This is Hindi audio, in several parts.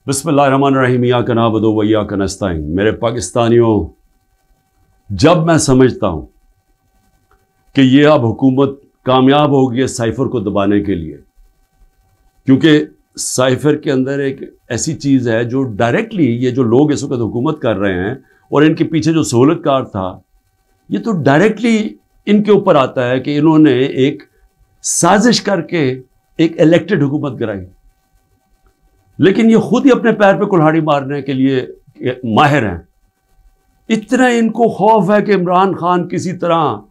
बिस्मिल्लाहिर्रहमानिर्रहीम इय्याका नअबुदु व इय्याका नस्तईन। मेरे पाकिस्तानियों, जब मैं समझता हूँ कि ये अब हुकूमत कामयाब होगी है साइफर को दबाने के लिए, क्योंकि साइफर के अंदर एक ऐसी चीज़ है जो डायरेक्टली ये जो लोग इस वक्त हुकूमत कर रहे हैं और इनके पीछे जो सहूलतकार था, ये तो डायरेक्टली इनके ऊपर आता है कि इन्होंने एक साजिश करके एक इलेक्टेड हुकूमत गिराई। लेकिन ये खुद ही अपने पैर पे कुल्हाड़ी मारने के लिए माहिर हैं। इतना इनको खौफ है कि इमरान खान किसी तरह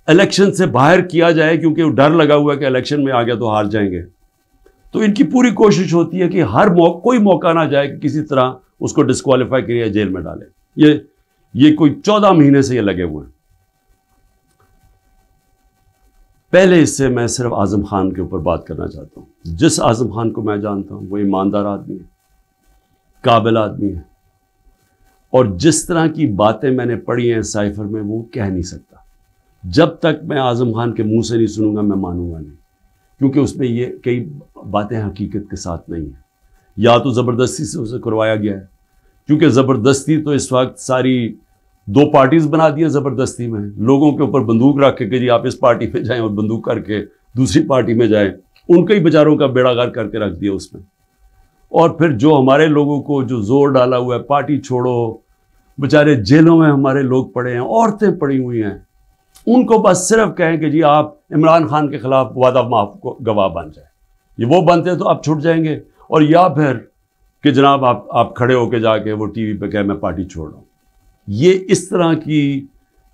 इलेक्शन से बाहर किया जाए, क्योंकि वो डर लगा हुआ है कि इलेक्शन में आ गया तो हार जाएंगे। तो इनकी पूरी कोशिश होती है कि हर कोई मौका ना जाए कि किसी तरह उसको डिस्क्वालीफाई करिए, जेल में डाले। ये कोई 14 महीने से ये लगे हुए हैं। पहले इससे मैं सिर्फ आज़म खान के ऊपर बात करना चाहता हूँ। जिस आज़म खान को मैं जानता हूँ वो ईमानदार आदमी है, काबिल आदमी है, और जिस तरह की बातें मैंने पढ़ी हैं साइफर में वो कह नहीं सकता। जब तक मैं आज़म खान के मुंह से नहीं सुनूंगा मैं मानूंगा नहीं, क्योंकि उसमें ये कई बातें हकीकत के साथ नहीं हैं। या तो ज़बरदस्ती से उसे करवाया गया है, क्योंकि ज़बरदस्ती तो इस वक्त सारी 2 पार्टीज बना दी हैं। ज़बरदस्ती में लोगों के ऊपर बंदूक रख के कि जी आप इस पार्टी में जाएं, और बंदूक करके दूसरी पार्टी में जाएं। उनके ही बेचारों का बेड़ा गर्क करके रख दिया उसमें। और फिर जो हमारे लोगों को जो जोर डाला हुआ है पार्टी छोड़ो, बेचारे जेलों में हमारे लोग पड़े हैं, औरतें पड़ी हुई हैं, उनको बस सिर्फ कहें कि जी आप इमरान खान के खिलाफ वादा माफ को गवाह बन जाए। ये वो बनते हैं तो आप छूट जाएंगे, और या फिर कि जनाब आप खड़े होके जाके वो टीवी पे कहें मैं पार्टी छोड़ रहा हूँ। ये इस तरह की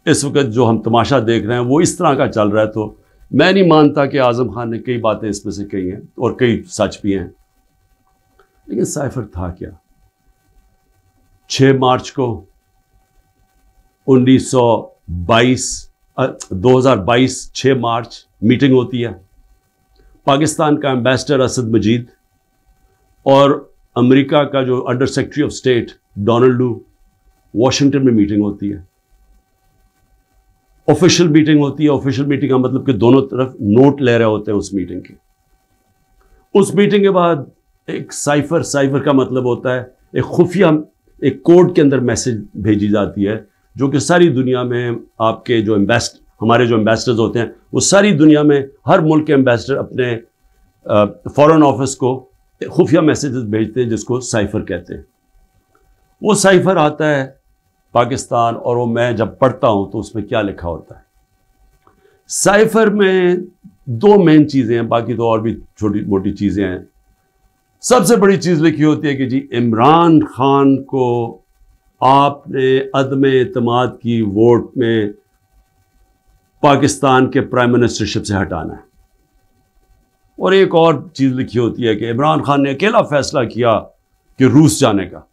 इस वक्त जो हम तमाशा देख रहे हैं वो इस तरह का चल रहा है। तो मैं नहीं मानता कि आज़म खान ने कई बातें इसमें से कही हैं और कई सच भी हैं। लेकिन साइफर था क्या? 6 मार्च को 2022 6 मार्च मीटिंग होती है। पाकिस्तान का एम्बेसडर असद मजीद और अमेरिका का जो under secretary of state Donald लू, वॉशिंगटन में मीटिंग होती है। ऑफिशियल मीटिंग होती है। ऑफिशियल मीटिंग का मतलब कि दोनों तरफ नोट ले रहे होते हैं उस मीटिंग के। उस मीटिंग के बाद एक साइफर का मतलब होता है एक खुफिया, एक कोड के अंदर मैसेज भेजी जाती है, जो कि सारी दुनिया में आपके जो हमारे जो एम्बेसडर्स होते हैं वो सारी दुनिया में हर मुल्क के एम्बेसडर अपने फॉरेन ऑफिस को खुफिया मैसेजेस भेजते हैं, जिसको साइफर कहते हैं। वो साइफर आता है पाकिस्तान, और वो मैं जब पढ़ता हूं तो उसमें क्या लिखा होता है। साइफर में 2 मेन चीज़ें हैं, बाकी तो और भी छोटी मोटी चीज़ें हैं। सबसे बड़ी चीज़ लिखी होती है कि जी इमरान खान को आपने अदम एतमाद की वोट में पाकिस्तान के प्राइम मिनिस्टरशिप से हटाना है। और एक और चीज़ लिखी होती है कि इमरान खान ने अकेला फैसला किया कि रूस जाने का।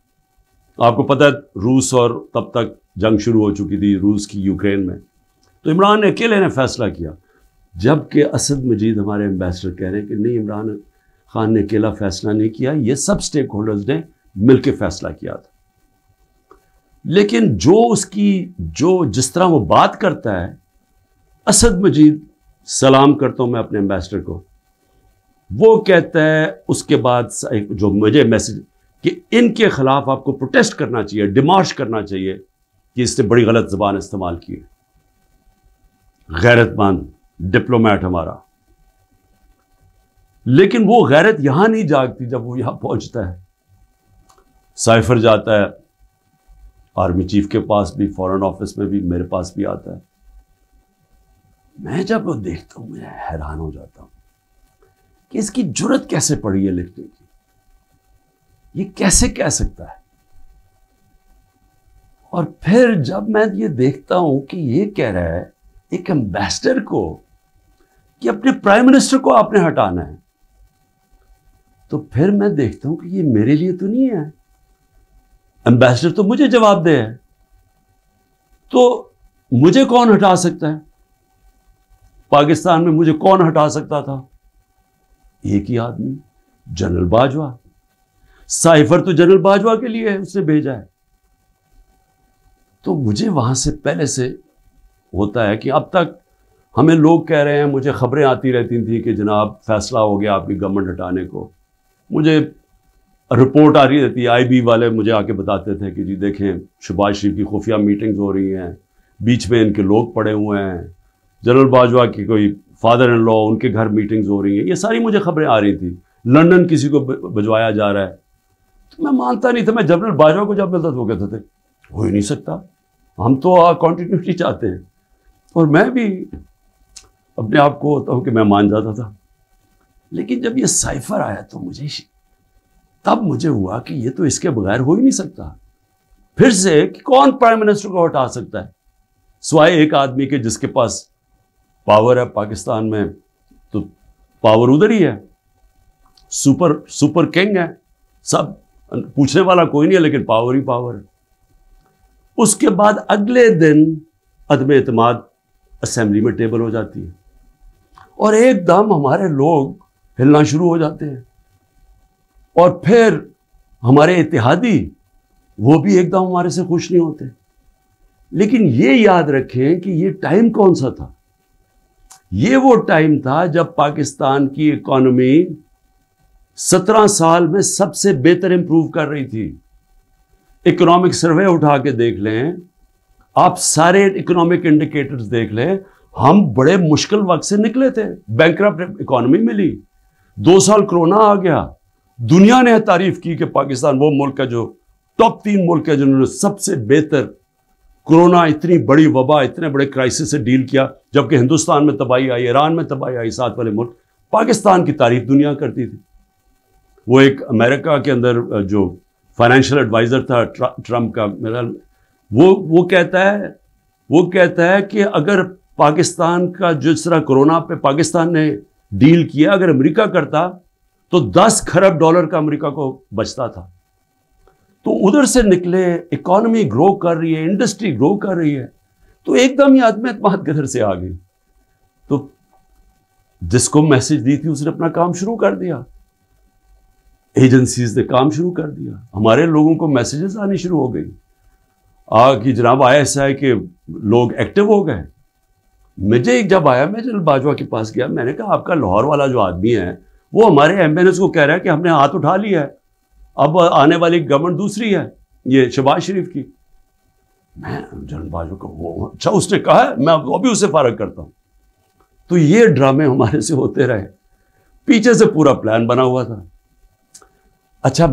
आपको पता है रूस, और तब तक जंग शुरू हो चुकी थी रूस की यूक्रेन में, तो इमरान ने अकेले ने फैसला किया। जबकि असद मजीद हमारे एम्बेसडर कह रहे हैं कि नहीं, इमरान खान ने अकेला फैसला नहीं किया, ये सब स्टेक होल्डर्स ने मिलकर फैसला किया था। लेकिन जिस तरह वो बात करता है, असद मजीद, सलाम करता हूं मैं अपने एम्बेसडर को, वो कहता है उसके बाद जो मुझे मैसेज कि इनके खिलाफ आपको प्रोटेस्ट करना चाहिए, डिमार्च करना चाहिए कि इसने बड़ी गलत ज़बान इस्तेमाल की है। गैरतमंद डिप्लोमेट हमारा। लेकिन वो गैरत यहां नहीं जागती जब वो यहां पहुंचता है। साइफर जाता है आर्मी चीफ के पास भी, फॉरेन ऑफिस में भी, मेरे पास भी आता है। मैं जब वो देखता हूं मैं हैरान हो जाता हूं कि इसकी जुर्रत कैसे पड़ी है लिखने की। ये कैसे कह सकता है? और फिर जब मैं ये देखता हूं कि ये कह रहा है एक एम्बेसडर को कि अपने प्राइम मिनिस्टर को आपने हटाना है, तो फिर मैं देखता हूं कि ये मेरे लिए तो नहीं है। एम्बेसडर तो मुझे जवाब दे है, तो मुझे कौन हटा सकता है? पाकिस्तान में मुझे कौन हटा सकता था? एक ही आदमी, जनरल बाजवा। साइफर तो जनरल बाजवा के लिए है, उसने भेजा है। तो मुझे वहां से पहले से होता है कि अब तक हमें लोग कह रहे हैं, मुझे खबरें आती रहती थी कि जनाब फैसला हो गया आपकी गवर्नमेंट हटाने को। मुझे रिपोर्ट आ रही रहती है, IB वाले मुझे आके बताते थे कि जी देखें शहबाज शरीफ की खुफिया मीटिंग्स हो रही हैं, बीच में इनके लोग पड़े हुए हैं, जनरल बाजवा की कोई फादर इन लॉ उनके घर मीटिंग्स हो रही हैं, ये सारी मुझे खबरें आ रही थी। लंदन किसी को भिजवाया जा रहा है, तो मैं मानता नहीं था। मैं जनरल बाजवा को जब मिलता तो वो कहते थे हो ही नहीं सकता, हम तो कॉन्टिन्यूटी चाहते हैं। और मैं भी अपने आप को होता हूँ कि मैं मान जाता था। लेकिन जब ये साइफर आया तो तब मुझे हुआ कि ये तो इसके बगैर हो ही नहीं सकता। फिर से कि कौन प्राइम मिनिस्टर को हटा सकता है सिवाय एक आदमी के जिसके पास पावर है पाकिस्तान में, तो पावर उधर ही है, सुपर किंग है, सब पूछने वाला कोई नहीं है, लेकिन पावर ही पावर है। उसके बाद अगले दिन अदम एतमाद असेंबली में टेबल हो जाती है और एकदम हमारे लोग हिलना शुरू हो जाते हैं। और फिर हमारे इत्तेहादी वो भी एकदम हमारे से खुश नहीं होते। लेकिन ये याद रखें कि ये टाइम कौन सा था? ये वो टाइम था जब पाकिस्तान की इकॉनमी 17 साल में सबसे बेहतर इंप्रूव कर रही थी। इकोनॉमिक सर्वे उठा के देख लें आप, सारे इकोनॉमिक इंडिकेटर्स देख लें, हम बड़े मुश्किल वक्त से निकले थे, बैंकरप्ट इकॉनमी मिली, 2 साल कोरोना आ गया, दुनिया ने तारीफ की कि पाकिस्तान वो मुल्क है जो टॉप 3 मुल्क है जिन्होंने सबसे बेहतर कोरोना, इतनी बड़ी वबा, इतने बड़े क्राइसिस से डील किया। जबकि हिंदुस्तान में तबाही आई, ईरान में तबाही आई, साथ वाले मुल्क, पाकिस्तान की तारीफ दुनिया करती थी। वो एक अमेरिका के अंदर जो फाइनेंशियल एडवाइजर था ट्रंप का, मेरा वो कहता है कि अगर पाकिस्तान का जिस तरह कोरोना पे पाकिस्तान ने डील किया, अगर अमेरिका करता तो 10 खरब डॉलर का अमेरिका को बचता था। तो उधर से निकले, इकॉनमी ग्रो कर रही है, इंडस्ट्री ग्रो कर रही है, तो एकदम ही आदमी एतमाद किधर से आ गई। तो जिसको मैसेज दी थी उसने अपना काम शुरू कर दिया, एजेंसीज ने काम शुरू कर दिया, हमारे लोगों को मैसेजेस आनी शुरू हो गई कि जनाब ISI के लोग एक्टिव हो गए। मुझे जब आया, मैं जनरल बाजवा के पास गया, मैंने कहा आपका लाहौर वाला जो आदमी है वो हमारे MNS को कह रहा है कि हमने हाथ उठा लिया है, अब आने वाली गवर्नमेंट दूसरी है, ये शहबाज शरीफ की। मैं जनरल बाजवा को अच्छा उसने कहा है, मैं अभी उससे फारग करता हूं। तो ये ड्रामे हमारे से होते रहे, पीछे से पूरा प्लान बना हुआ था। अच्छा,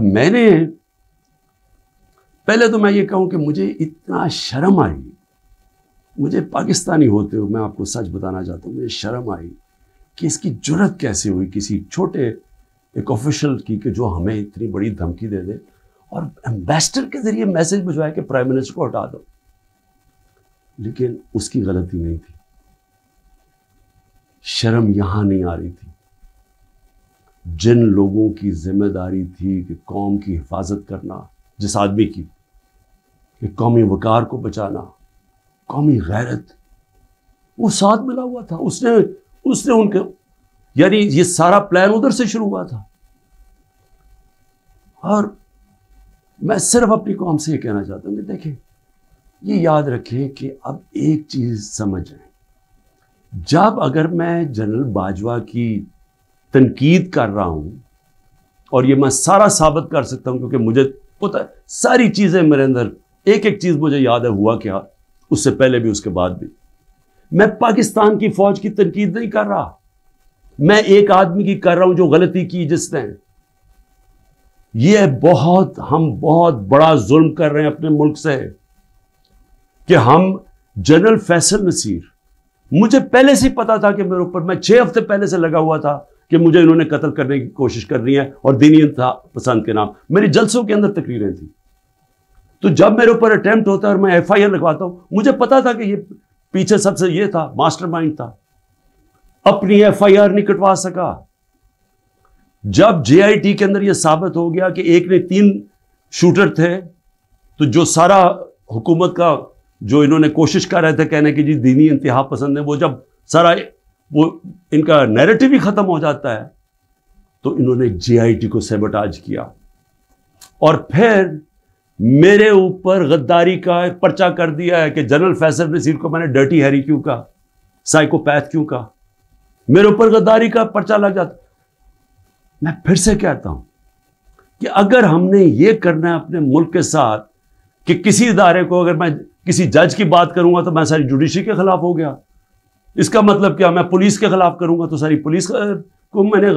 पहले तो मैं ये कहूं कि मुझे इतना शर्म आई, मुझे पाकिस्तानी होते हुए मैं आपको सच बताना चाहता हूं, मुझे शर्म आई कि इसकी जुर्रत कैसे हुई किसी छोटे एक ऑफिशियल की कि जो हमें इतनी बड़ी धमकी दे दे और एम्बेसडर के जरिए मैसेज भिजवाए कि प्राइम मिनिस्टर को हटा दो। लेकिन उसकी गलती नहीं थी, शर्म यहां नहीं आ रही थी। जिन लोगों की जिम्मेदारी थी कि कौम की हिफाजत करना, जिस आदमी की कि कौमी वकार को बचाना, कौमी गैरत, वो साथ मिला हुआ था। उसने उनके, यानी ये सारा प्लान उधर से शुरू हुआ था। और मैं सिर्फ अपनी कौम से ये कहना चाहता हूं कि देखें, ये याद रखें कि अब एक चीज समझें, जब अगर मैं जनरल बाजवा की तनकीद कर रहा हूं, और ये मैं सारा साबित कर सकता हूं क्योंकि मुझे पता है सारी चीजें मेरे अंदर, एक एक चीज मुझे याद है हुआ क्या, उससे पहले भी उसके बाद भी। मैं पाकिस्तान की फौज की तनकीद नहीं कर रहा, मैं एक आदमी की कर रहा हूं जो गलती की जिसने। हम बहुत बड़ा जुल्म कर रहे हैं अपने मुल्क से कि हम जनरल फैसल नसीर, मुझे पहले से पता था कि मेरे ऊपर, मैं 6 हफ्ते पहले से लगा हुआ था कि मुझे इन्होंने कत्ल करने की कोशिश करनी है और दीनी पसंद के नाम, मेरी जलसों के अंदर तकरीरें थी। तो जब मेरे ऊपर अटेम्प्ट होता है और मैं FIR लगवाता हूं, मुझे पता था कि ये पीछे सबसे ये था, मास्टरमाइंड था, अपनी FIR नहीं कटवा सका। जब JIT के अंदर यह साबित हो गया कि एक ने 3 शूटर थे, तो जो सारा हुकूमत का जो इन्होंने कोशिश कर रहे थे कहने की जी दीनी इंतहा पसंद है, वो जब सारा वो इनका नैरेटिव ही खत्म हो जाता है, तो इन्होंने JIT को सैबोटाज किया और फिर मेरे ऊपर गद्दारी का एक पर्चा कर दिया है कि जनरल फैसल नसीर को मैंने डर्टी हैरी क्यों कहा, साइकोपैथ क्यों कहा, मेरे ऊपर गद्दारी का पर्चा लग जाता। मैं फिर से कहता हूं कि अगर हमने ये करना है अपने मुल्क के साथ कि किसी इदारे को, अगर मैं किसी जज की बात करूंगा तो मैं सारी जुडिशरी के खिलाफ हो गया, इसका मतलब क्या, मैं पुलिस के खिलाफ करूंगा तो सारी पुलिस को मैंने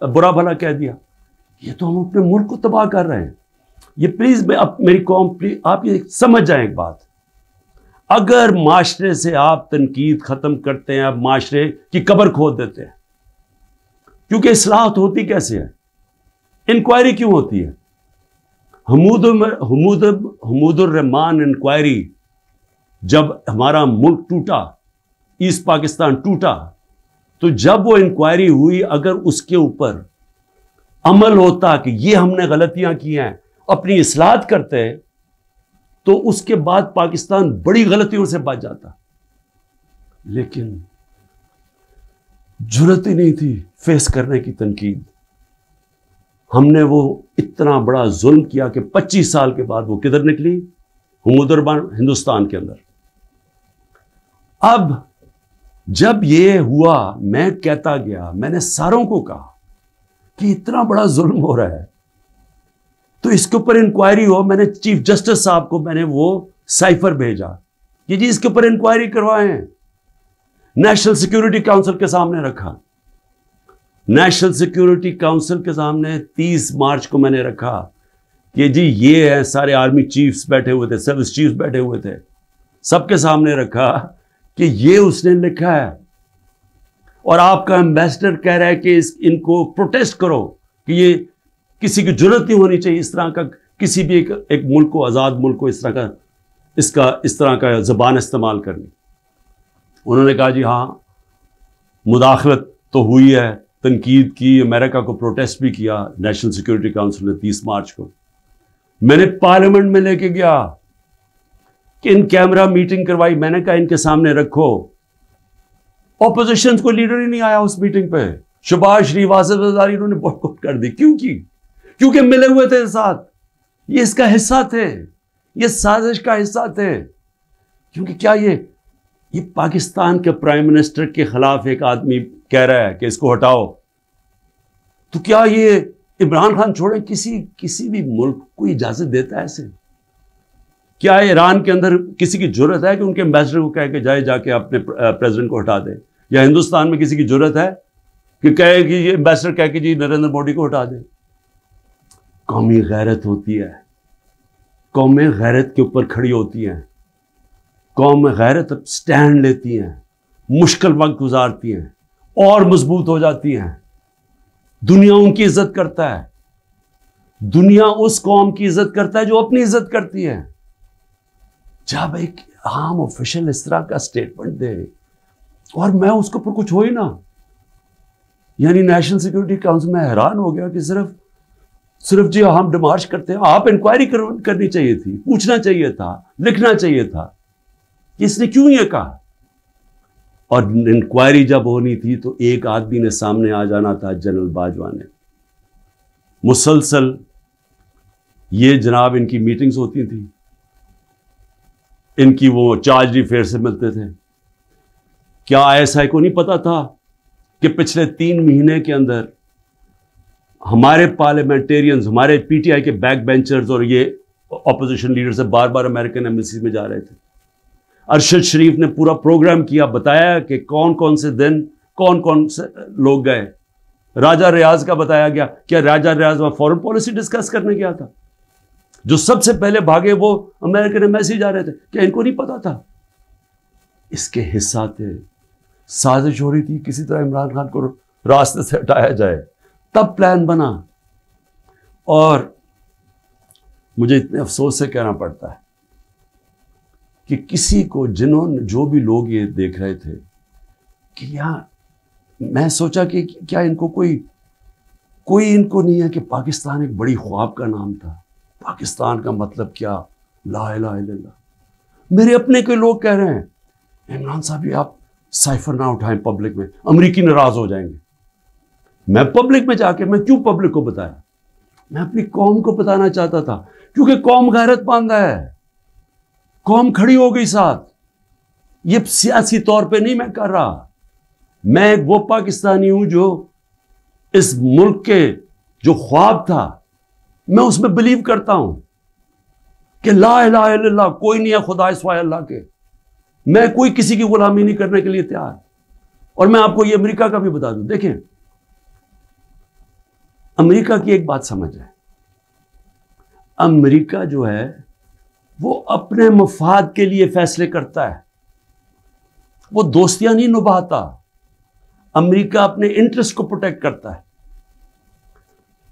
बुरा भला कह दिया। ये तो हम अपने मुल्क को तबाह कर रहे हैं। ये प्लीज मेरी कौम, प्लीज आप ये समझ जाएं एक बात, अगर माशरे से आप तनकीद खत्म करते हैं, आप माशरे की कब्र खोद देते हैं, क्योंकि इस्लाहत होती कैसे है, इंक्वायरी क्यों होती है? हमूदुर रहमान इंक्वायरी, जब हमारा मुल्क टूटा, ईस्ट पाकिस्तान टूटा, तो जब वो इंक्वायरी हुई, अगर उसके ऊपर अमल होता कि ये हमने गलतियां की हैं, अपनी इस्लाहत करते, तो उसके बाद पाकिस्तान बड़ी गलतियों से बच जाता। लेकिन जुर्रत ही नहीं थी फेस करने की तनकीद। हमने वो इतना बड़ा जुल्म किया कि 25 साल के बाद वो किधर निकली? हमुदुरबान हिंदुस्तान के अंदर। अब जब ये हुआ, मैं कहता गया, मैंने सारों को कहा कि इतना बड़ा जुल्म हो रहा है तो इसके ऊपर इंक्वायरी हो। मैंने चीफ जस्टिस साहब को मैंने वो साइफर भेजा कि जी इसके ऊपर इंक्वायरी करवाएं। नेशनल सिक्योरिटी काउंसिल के सामने रखा, नेशनल सिक्योरिटी काउंसिल के सामने 30 मार्च को मैंने रखा कि जी ये है, सारे आर्मी चीफ्स बैठे हुए थे, सर्विस चीफ्स बैठे हुए थे, सबके सामने रखा कि ये उसने लिखा है और आपका एम्बेसडर कह रहा है कि इनको प्रोटेस्ट करो कि ये किसी की जरूरत नहीं होनी चाहिए इस तरह का, किसी भी एक मुल्क को, आज़ाद मुल्क को इस तरह का ज़बान इस्तेमाल करनी। उन्होंने कहा जी हाँ, मुदाखलत तो हुई है, तनकीद की, अमेरिका को प्रोटेस्ट भी किया नेशनल सिक्योरिटी काउंसिल ने 30 मार्च को। मैंने पार्लियामेंट में लेके गया कि इन कैमरा मीटिंग करवाई, मैंने कहा इनके सामने रखो। ऑपोजिशन को लीडर ही नहीं आया उस मीटिंग पे, शहबाज शरीफ, आसिफ ज़रदारी, इन्होंने बॉयकॉट कर दी। क्योंकि मिले हुए थे साथ, ये इसका हिस्सा थे, ये साजिश का हिस्सा थे। क्योंकि क्या ये पाकिस्तान के प्राइम मिनिस्टर के खिलाफ एक आदमी कह रहा है कि इसको हटाओ, तो क्या ये इमरान खान छोड़े? किसी भी मुल्क को इजाजत देता है ऐसे? क्या ईरान के अंदर किसी की जरूरत है कि उनके एम्बेसडर को कह के जाके अपने प्रेसिडेंट को हटा दे? या हिंदुस्तान में किसी की जरूरत है कि कहे कि ये एम्बेसडर कह के जी नरेंद्र मोदी को हटा दे? कौमी गैरत होती है, कौमें गैरत के ऊपर खड़ी होती हैं, कौम गैरत स्टैंड लेती हैं, मुश्किल वक्त गुजारती हैं और मजबूत हो जाती हैं। दुनिया उनकी इज्जत करता है, दुनिया उस कौम की इज्जत करता है जो अपनी इज्जत करती है। जब एक आम ऑफिशियल इस तरह का स्टेटमेंट दे और मैं उसके ऊपर कुछ हो ही ना, यानी नेशनल सिक्योरिटी काउंसिल में हैरान हो गया कि सिर्फ जी हम डिमार्च करते हैं। आप इंक्वायरी करनी चाहिए थी, पूछना चाहिए था, लिखना चाहिए था कि इसने क्यों ये कहा। और इंक्वायरी जब होनी थी तो एक आदमी ने सामने आ जाना था, जनरल बाजवा ने। मुसलसल ये जनाब इनकी मीटिंग्स होती थी, इनकी वो चार्ज फेयर से मिलते थे। क्या आईएसआई को नहीं पता था कि पिछले 3 महीने के अंदर हमारे पार्लियामेंटेरियंस, हमारे पीटीआई के बैक बेंचर्स और ये ऑपोजिशन लीडर से बार बार अमेरिकन एम्बेसी में जा रहे थे। अरशद शरीफ ने पूरा प्रोग्राम किया, बताया कि कौन कौन से दिन कौन कौन से लोग गए। राजा रियाज का बताया गया, क्या राजा रियाज वहां फॉरेन पॉलिसी डिस्कस करने गया था? जो सबसे पहले भागे वो अमेरिकन एम्बेसी जा रहे थे, क्या इनको नहीं पता था? इसके हिस्सा थे, साजिश हो रही थी किसी तरह इमरान खान को रास्ते से हटाया जाए, तब प्लान बना। और मुझे इतने अफसोस से कहना पड़ता है कि किसी को, जो भी लोग ये देख रहे थे कि मैं सोचा कि क्या इनको कोई इनको नहीं है कि पाकिस्तान एक बड़ी ख्वाब का नाम था। पाकिस्तान का मतलब क्या? ला इलाहा इल्लल्लाह। मेरे अपने के लोग कह रहे हैं इमरान साहब ये आप साइफर ना उठाएं पब्लिक में, अमरीकी नाराज हो जाएंगे। मैं पब्लिक में जाके, मैं क्यों पब्लिक को बताया? मैं अपनी कौम को बताना चाहता था, क्योंकि कौम गैरतमंद है, कौम खड़ी हो गई साथ। ये सियासी तौर पे नहीं मैं कर रहा, मैं एक वो पाकिस्तानी हूं जो इस मुल्क के जो ख्वाब था मैं उसमें बिलीव करता हूं कि ला इलाहा इल्लल्लाह, कोई नहीं है खुदा सिवाय अल्लाह के। मैं कोई किसी की गुलामी नहीं करने के लिए तैयार। और मैं आपको ये अमेरिका का भी बता दूं, देखें अमेरिका की एक बात समझ है, अमेरिका जो है वो अपने मफाद के लिए फैसले करता है, वो दोस्तियां नहीं निभाता। अमेरिका अपने इंटरेस्ट को प्रोटेक्ट करता है।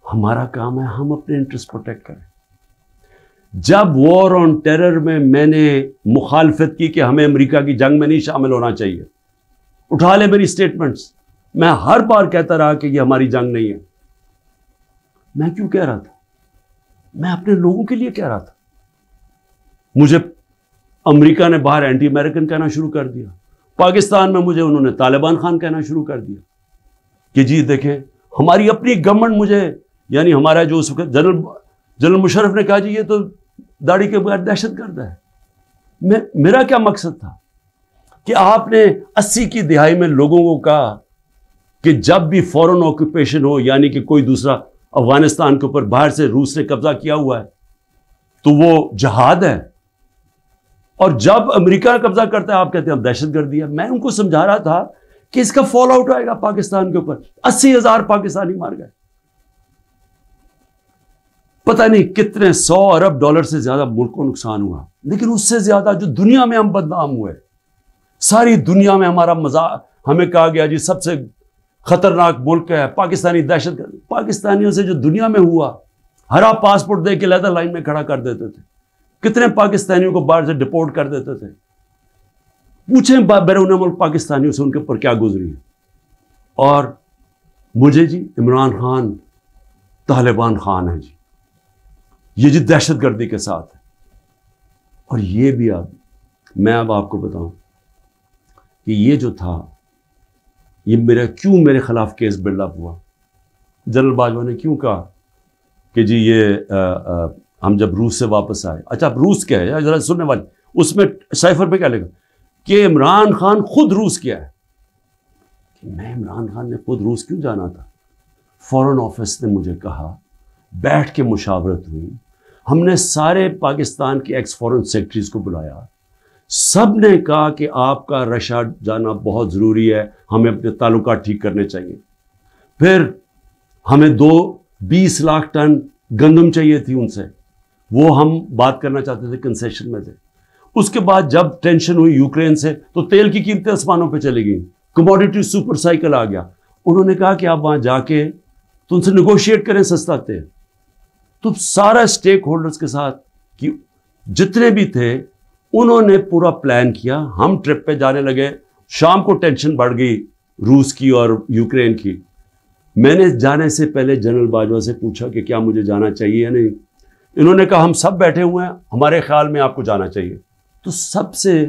हमारा काम है हम अपने इंटरेस्ट प्रोटेक्ट करें। जब वॉर ऑन टेरर में मैंने मुखालफत की कि हमें अमेरिका की जंग में नहीं शामिल होना चाहिए, उठा ले मेरी स्टेटमेंट्स, मैं हर बार कहता रहा कि ये हमारी जंग नहीं है। मैं क्यों कह रहा था? मैं अपने लोगों के लिए कह रहा था। मुझे अमेरिका ने बाहर एंटी अमेरिकन कहना शुरू कर दिया, पाकिस्तान में मुझे उन्होंने तालिबान खान कहना शुरू कर दिया कि जी देखें हमारी अपनी गवर्नमेंट, मुझे यानी हमारा जो उस वक्त जनरल मुशर्रफ ने कहा जी ये तो दाढ़ी के बगैर दहशतगर्द है। मेरा क्या मकसद था कि आपने 80 की दिहाई में लोगों को कहा कि जब भी फॉरेन ऑक्यूपेशन हो, यानी कि कोई दूसरा अफगानिस्तान के ऊपर बाहर से रूस ने कब्जा किया हुआ है तो वो जहाद है, और जब अमेरिका कब्जा करता है आप कहते हैं अब दहशतगर्दी है। मैं उनको समझा रहा था कि इसका फॉल आउट आएगा पाकिस्तान के ऊपर। 80,000 पाकिस्तानी मार गए, पता नहीं कितने 100 अरब डॉलर से ज्यादा मुल्क को नुकसान हुआ। लेकिन उससे ज्यादा जो दुनिया में हम बदनाम हुए, सारी दुनिया में हमारा मजाक, हमें कहा गया जी सबसे खतरनाक मुल्क है पाकिस्तानी दहशतगर्द। पाकिस्तानियों से जो दुनिया में हुआ, हरा पासपोर्ट दे के लेदर लाइन में खड़ा कर देते थे, कितने पाकिस्तानियों को बाहर से डिपोर्ट कर देते थे। पूछें बैरून मुल्क पाकिस्तानियों से उनके ऊपर क्या गुजरी है। और मुझे जी इमरान खान तालिबान खान है जी, ये जी दहशतगर्दी के साथ है। और ये भी मैं अब आपको बताऊं कि ये जो था, ये मेरे खिलाफ केस बिल्डअप हुआ। जनरल बाजवा ने क्यों कहा कि जी ये हम जब रूस से वापस आए, अच्छा अब रूस क्या है जरा सुनने वाले, उसमें साइफर पे क्या लिखा कि इमरान खान खुद रूस गया है। कि मैं इमरान खान ने खुद रूस क्यों जाना था? फॉरेन ऑफिस ने मुझे कहा, बैठ के मुशावरत हुई, हमने सारे पाकिस्तान के एक्स फॉरेन सेक्रेटरीज को बुलाया, सब ने कहा कि आपका रशिया जाना बहुत ज़रूरी है, हमें अपने ताल्लुकात ठीक करने चाहिए। फिर हमें 20 लाख टन गंदम चाहिए थी उनसे, वो हम बात करना चाहते थे, कंसेशन में थे। उसके बाद जब टेंशन हुई यूक्रेन से तो तेल की कीमतें आसमानों पे चली गई, कमोडिटी सुपर साइकिल आ गया। उन्होंने कहा कि आप वहां जाके तो उनसे निगोशिएट करें सस्ता तेल। तो सारा स्टेक होल्डर्स के साथ कि जितने भी थे उन्होंने पूरा प्लान किया। हम ट्रिप पे जाने लगे, शाम को टेंशन बढ़ गई रूस की और यूक्रेन की। मैंने जाने से पहले जनरल बाजवा से पूछा कि क्या मुझे जाना चाहिए या नहीं। इन्होंने कहा हम सब बैठे हुए हैं, हमारे ख्याल में आपको जाना चाहिए। तो सबसे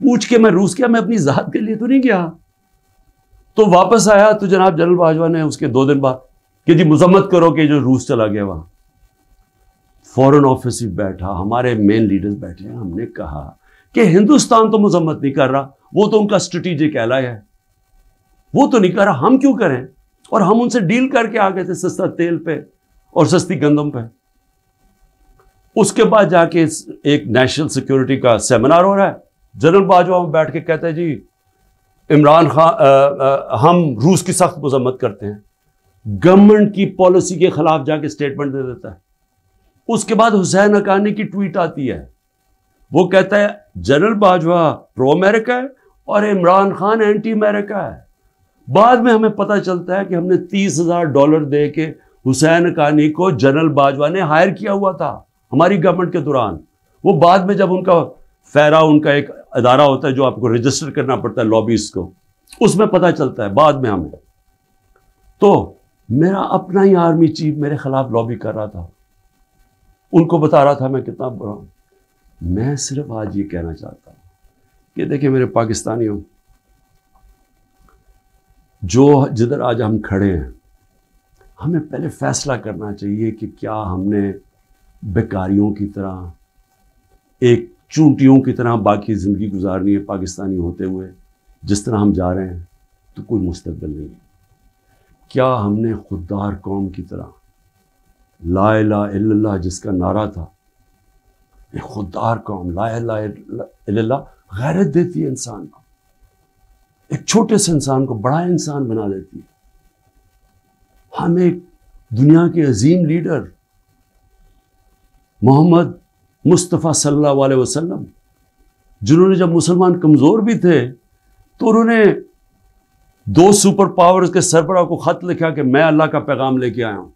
पूछ के मैं रूस गया, मैं अपनी ज़ात के लिए तो नहीं गया। तो वापस आया तो जनाब जनरल बाजवा ने उसके 2 दिन बाद कि जी मजम्मत करो कि जो रूस चला गया। वहां फॉरेन ऑफिस भी बैठा, हमारे मेन लीडर्स बैठे हैं। हमने कहा कि हिंदुस्तान तो मजम्मत नहीं कर रहा, वो तो उनका स्ट्रेटेजिक एलाय है, वो तो नहीं कर रहा, हम क्यों करें? और हम उनसे डील करके आ गए थे सस्ता तेल पे और सस्ती गंदम पे। उसके बाद जाके एक नेशनल सिक्योरिटी का सेमिनार हो रहा है, जनरल बाजवा में बैठ के कहते हैं जी इमरान खान हम रूस की सख्त मजम्मत करते हैं। गवर्नमेंट की पॉलिसी के खिलाफ जाके स्टेटमेंट दे देता है। उसके बाद हुसैन हक्कानी की ट्वीट आती है, वो कहता है जनरल बाजवा प्रो अमेरिका है और इमरान खान एंटी अमेरिका है। बाद में हमें पता चलता है कि हमने $30,000 दे के हुसैन हक्कानी को जनरल बाजवा ने हायर किया हुआ था हमारी गवर्नमेंट के दौरान। वो बाद में जब उनका फेरा, उनका एक अदारा होता है जो आपको रजिस्टर करना पड़ता है लॉबीज को, उसमें पता चलता है बाद में हमें। तो मेरा अपना ही आर्मी चीफ मेरे खिलाफ लॉबी कर रहा था, उनको बता रहा था मैं कितना बुरा हूं। मैं सिर्फ आज ये कहना चाहता हूं कि देखिए मेरे पाकिस्तानियों, जो जिधर आज हम खड़े हैं, हमें पहले फैसला करना चाहिए कि क्या हमने बेकारियों की तरह, एक चूंटियों की तरह बाकी ज़िंदगी गुजारनी है पाकिस्तानी होते हुए? जिस तरह हम जा रहे हैं तो कोई मुस्तकबिल नहीं है। क्या हमने खुददार कौम की तरह ला इलाहा इल्लल्लाह जिसका नारा था, एक खुददार कौम, ला इलाहा इल्लल्लाह गैरत देती है इंसान को, एक छोटे से इंसान को बड़ा इंसान बना देती है। हम एक दुनिया के अजीम लीडर मोहम्मद मुस्तफ़ा सल्लल्लाहु अलैहि वसल्लम, जिन्होंने जब मुसलमान कमज़ोर भी थे तो उन्होंने 2 सुपर पावर्स के सरबराह को ख़त लिखा कि मैं अल्लाह का पैगाम लेके आया हूं,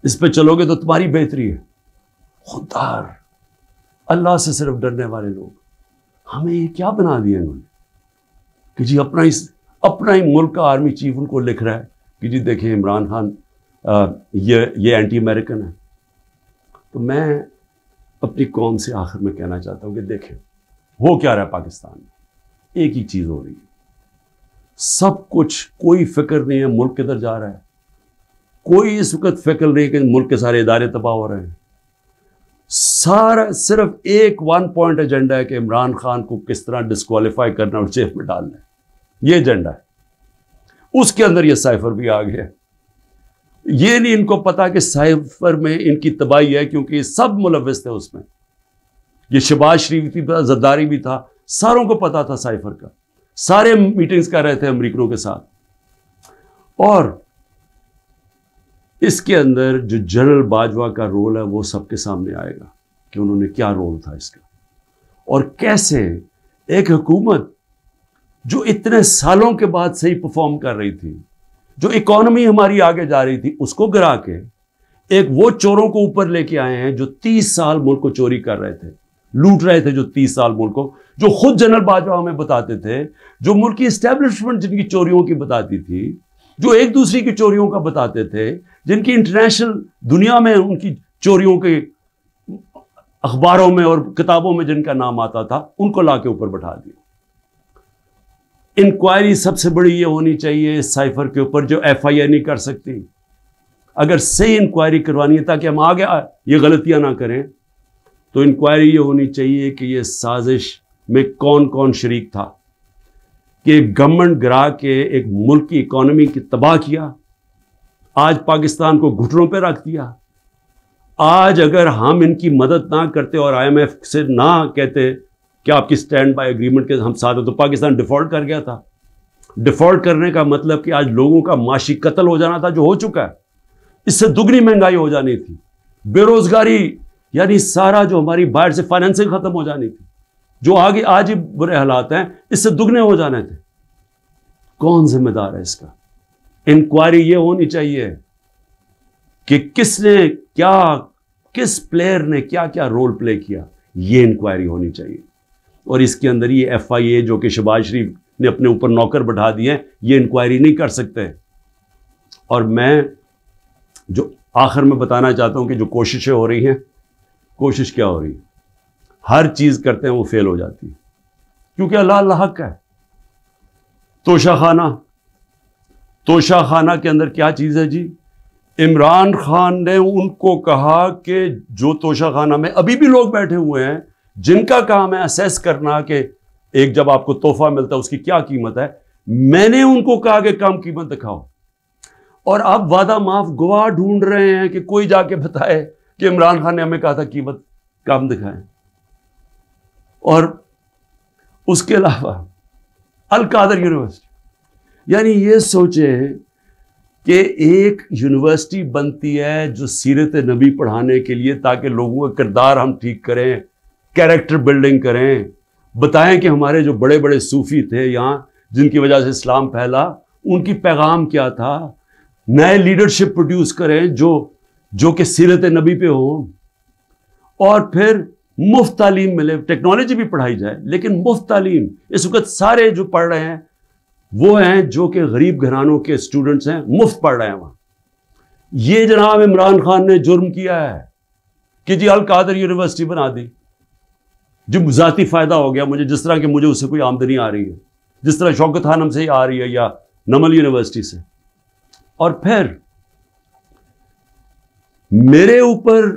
इस पे चलोगे तो तुम्हारी बेहतरी है। खुददार, अल्लाह से सिर्फ डरने वाले लोग, हमें ये क्या बना दिया इन्होंने कि जी अपना ही मुल्क का आर्मी चीफ उनको लिख रहा है कि जी देखिए इमरान खान ये एंटी अमेरिकन है। तो मैं अपनी कौम से आखिर में कहना चाहता हूं कि देखें हो क्या रहा है पाकिस्तान में, एक ही चीज़ हो रही है, सब कुछ, कोई फिक्र नहीं है मुल्क किधर जा रहा है, कोई इस वक्त फिक्र नहीं कि मुल्क के सारे इदारे तबाह हो रहे हैं। सारा सिर्फ एक 1 पॉइंट एजेंडा है कि इमरान खान को किस तरह डिस्क्वालीफाई करना और जेल में डालना है, ये एजेंडा है। उसके अंदर ये साइफर भी आ गया। ये नहीं इनको पता कि साइफर में इनकी तबाही है, क्योंकि सब मुलव्विस थे उसमें। ये शहबाज शरीफ भी था, जरदारी भी था, सारों को पता था साइफर का, सारे मीटिंग्स कर रहे थे अमरीकनों के साथ। और इसके अंदर जो जनरल बाजवा का रोल है वो सबके सामने आएगा कि उन्होंने क्या रोल था इसका, और कैसे एक हुकूमत जो इतने सालों के बाद सही परफॉर्म कर रही थी, जो इकॉनमी हमारी आगे जा रही थी, उसको गिरा के एक वो चोरों को ऊपर लेके आए हैं जो 30 साल मुल्क को चोरी कर रहे थे, लूट रहे थे, जो 30 साल मुल्क को, जो खुद जनरल बाजवा हमें बताते थे, जो मुल्क की एस्टेब्लिशमेंट जिनकी चोरियों की बताती थी, जो एक दूसरे की चोरियों का बताते थे, जिनकी इंटरनेशनल दुनिया में उनकी चोरियों के अखबारों में और किताबों में जिनका नाम आता था, उनको लाके ऊपर बैठा दिया। इंक्वायरी सबसे बड़ी ये होनी चाहिए इस साइफर के ऊपर, जो FIA नहीं कर सकती। अगर सही इंक्वायरी करवानी है ताकि हम आगे ये गलतियां ना करें, तो इंक्वायरी ये होनी चाहिए कि ये साजिश में कौन कौन शरीक था, कि गवर्नमेंट गिरा के एक मुल्क की इकॉनमी की तबाह किया, आज पाकिस्तान को घुटनों पे रख दिया। आज अगर हम इनकी मदद ना करते और IMF से ना कहते कि आपकी स्टैंड बाय एग्रीमेंट के हम साथ हैं, तो पाकिस्तान डिफॉल्ट कर गया था। डिफॉल्ट करने का मतलब कि आज लोगों का माशी कत्ल हो जाना था, जो हो चुका है, इससे दुगनी महंगाई हो जानी थी, बेरोजगारी यानी सारा जो हमारी बाहर से फाइनेंसिंग खत्म हो जानी थी, जो आगे आज ही बुरे हालात हैं, इससे दुगने हो जाने थे। कौन जिम्मेदार है इसका? इंक्वायरी ये होनी चाहिए कि किसने क्या, किस प्लेयर ने क्या क्या रोल प्ले किया, ये इंक्वायरी होनी चाहिए। और इसके अंदर ये FIA जो कि शहबाज शरीफ ने अपने ऊपर नौकर बैठा दिए हैं, ये इंक्वायरी नहीं कर सकते। और मैं जो आखिर में बताना चाहता हूं कि जो कोशिशें हो रही हैं, कोशिश क्या हो रही है, हर चीज करते हैं वो फेल हो जाती है, क्योंकि अल्लाह हक है। तोशाखाना के अंदर क्या चीज है जी? इमरान खान ने उनको कहा कि जो तोशाखाना में अभी भी लोग बैठे हुए हैं, जिनका काम है असेस करना कि एक जब आपको तोहफा मिलता है उसकी क्या कीमत है, मैंने उनको कहा कि कम कीमत दिखाओ, और अब वादा माफ गवाह ढूंढ रहे हैं कि कोई जाके बताए कि इमरान खान ने हमें कहा था कीमत कम दिखाएं। और उसके अलावा अल कादर यूनिवर्सिटी, यानी ये सोचे कि एक यूनिवर्सिटी बनती है जो सीरत नबी पढ़ाने के लिए, ताकि लोगों का किरदार हम ठीक करें, कैरेक्टर बिल्डिंग करें, बताएं कि हमारे जो बड़े बड़े सूफी थे यहाँ, जिनकी वजह से इस्लाम फैला, उनकी पैगाम क्या था, नए लीडरशिप प्रोड्यूस करें जो कि सीरत नबी पे हो, और फिर मुफ्त तालीम मिले, टेक्नोलॉजी भी पढ़ाई जाए, लेकिन मुफ्त तालीम। इस वक्त सारे जो पढ़ रहे हैं वो हैं जो कि गरीब घरानों के स्टूडेंट्स हैं, मुफ्त पढ़ रहे हैं वहां। ये जनाब इमरान खान ने जुर्म किया है कि जी अल कादर यूनिवर्सिटी बना दी, जो जाती फायदा हो गया मुझे, जिस तरह कि मुझे उससे कोई आमदनी आ रही है, जिस तरह शौकत खानम से ही आ रही है या नमल यूनिवर्सिटी से। और फिर मेरे ऊपर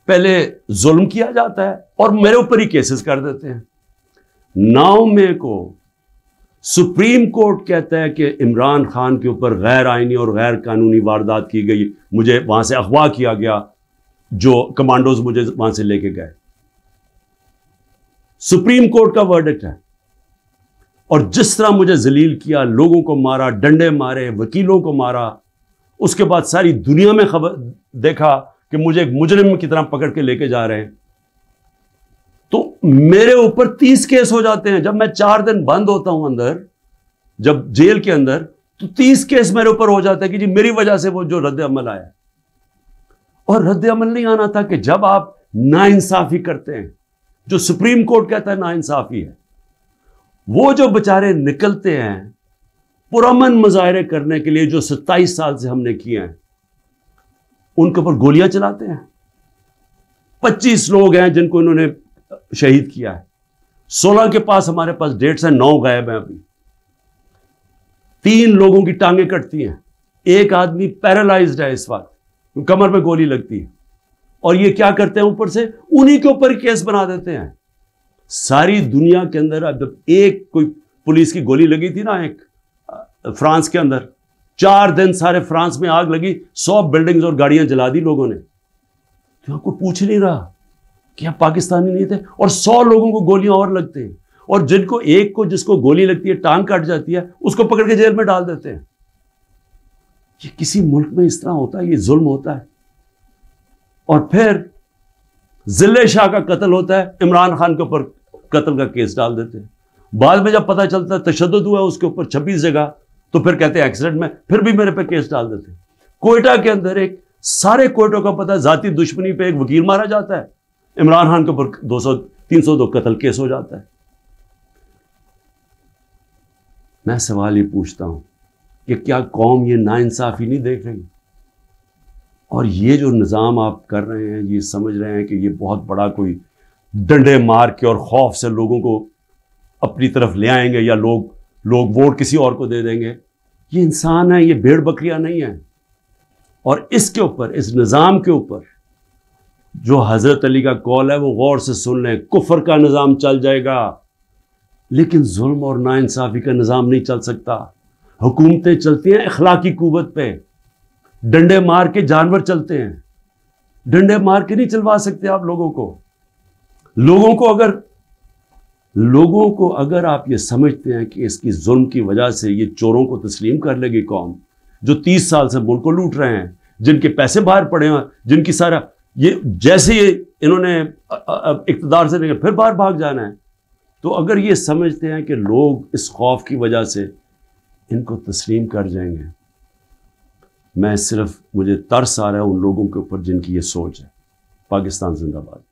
पहले जुल्म किया जाता है और मेरे ऊपर ही केसेस कर देते हैं। 9 मई को सुप्रीम कोर्ट कहता है कि इमरान खान के ऊपर गैर आईनी और गैर कानूनी वारदात की गई, मुझे वहां से अगवा किया गया, जो कमांडोज मुझे वहां से लेके गए। सुप्रीम कोर्ट का वर्डिक्ट है। और जिस तरह मुझे जलील किया, लोगों को मारा, डंडे मारे, वकीलों को मारा, उसके बाद सारी दुनिया में खबर देखा कि मुझे एक मुजरिम की तरह पकड़ के लेके जा रहे हैं, तो मेरे ऊपर 30 केस हो जाते हैं। जब मैं 4 दिन बंद होता हूं अंदर, जब जेल के अंदर, तो 30 केस मेरे ऊपर हो जाते हैं कि जी मेरी वजह से वो जो रद्द अमल आया। और रद्द अमल नहीं आना था कि जब आप नाइंसाफी करते हैं, जो सुप्रीम कोर्ट कहता है नाइंसाफी है, वो जो बेचारे निकलते हैं पुरअमन मुजाहरे करने के लिए, जो 27 साल से हमने किए हैं, उनके ऊपर गोलियां चलाते हैं। 25 लोग हैं जिनको इन्होंने शहीद किया है। 16 के पास हमारे पास डेट्स हैं, 9 गायब हैं अभी। 3 लोगों की टांगें कटती हैं, एक आदमी पैरालाइज्ड है इस वक्त, कमर में गोली लगती है। और ये क्या करते हैं, ऊपर से उन्हीं के ऊपर केस बना देते हैं। सारी दुनिया के अंदर अब एक कोई पुलिस की गोली लगी थी ना, एक फ्रांस के अंदर, 4 दिन सारे फ्रांस में आग लगी, 100 बिल्डिंग्स और गाड़ियां जला दी लोगों ने। तो आपको पूछ नहीं रहा कि आप पाकिस्तानी नहीं थे। और 100 लोगों को गोलियां और लगते हैं, और जिनको एक को जिसको गोली लगती है, टांग कट जाती है, उसको पकड़ के जेल में डाल देते हैं। ये किसी मुल्क में इस तरह होता है? ये जुल्म होता है। और फिर जिले शाह का कत्ल होता है, इमरान खान के ऊपर कत्ल का केस डाल देते हैं। बाद में जब पता चलता है तशद्दुद हुआ उसके ऊपर 26 जगह, तो फिर कहते हैं एक्सीडेंट में, फिर भी मेरे पे केस डाल देते हैं। कोयटा के अंदर एक, सारे कोयटों का पता है, जाती दुश्मनी पे एक वकील मारा जाता है, इमरान खान के ऊपर 302 कत्ल केस हो जाता है। मैं सवाल ये पूछता हूं कि क्या कौम ये नाइंसाफी नहीं देख रही? और ये जो निज़ाम आप कर रहे हैं, ये समझ रहे हैं कि ये बहुत बड़ा कोई डंडे मार के और खौफ से लोगों को अपनी तरफ ले आएंगे, या लोग वोट किसी और को दे देंगे। ये इंसान है, ये भेड़ बकरियां नहीं है। और इसके ऊपर, इस निज़ाम के ऊपर जो हज़रत अली का कौल है, वो गौर से सुन लें। कुफ्र का निज़ाम चल जाएगा, लेकिन जुल्म और नाइंसाफी का निज़ाम नहीं चल सकता। हुकूमतें चलती हैं अखलाकी कुव्वत पे, डंडे मार के जानवर चलते हैं। डंडे मार के नहीं चलवा सकते आप लोगों को। लोगों को अगर आप ये समझते हैं कि इसकी जुल्म की वजह से ये चोरों को तस्लीम कर लेगी कौम, जो 30 साल से मुल्क को लूट रहे हैं, जिनके पैसे बाहर पड़े हैं, जिनकी सारा ये, जैसे ये इन्होंने इक़्तिदार से फिर बाहर भाग जाना है, तो अगर ये समझते हैं कि लोग इस खौफ की वजह से इनको तस्लीम कर जाएंगे, मुझे तरस आ रहा है उन लोगों के ऊपर जिनकी ये सोच है। पाकिस्तान जिंदाबाद।